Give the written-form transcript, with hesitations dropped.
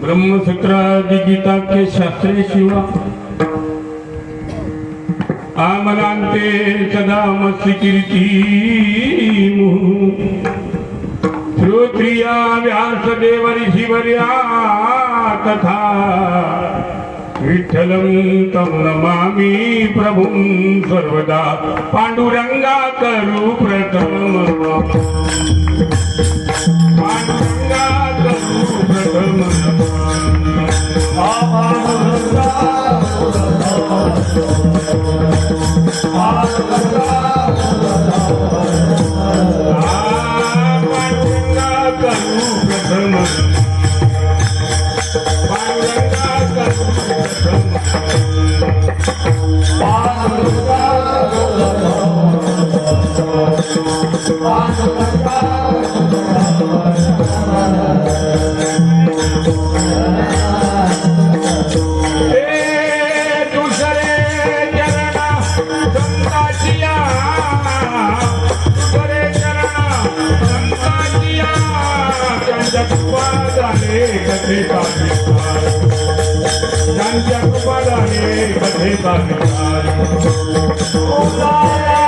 ब्रह्मसूत्रादि गीता के शास्त्रे शिवा आमलांते सदा मस्ति कीर्ती श्रोत्रिया व्यासदेव ऋषिवर्या तथा विठ्ठलं तं नमामि प्रभुं सर्वदा पांडुरंगा करू प्रथम पांडुरंगा करू प्रथम Oh,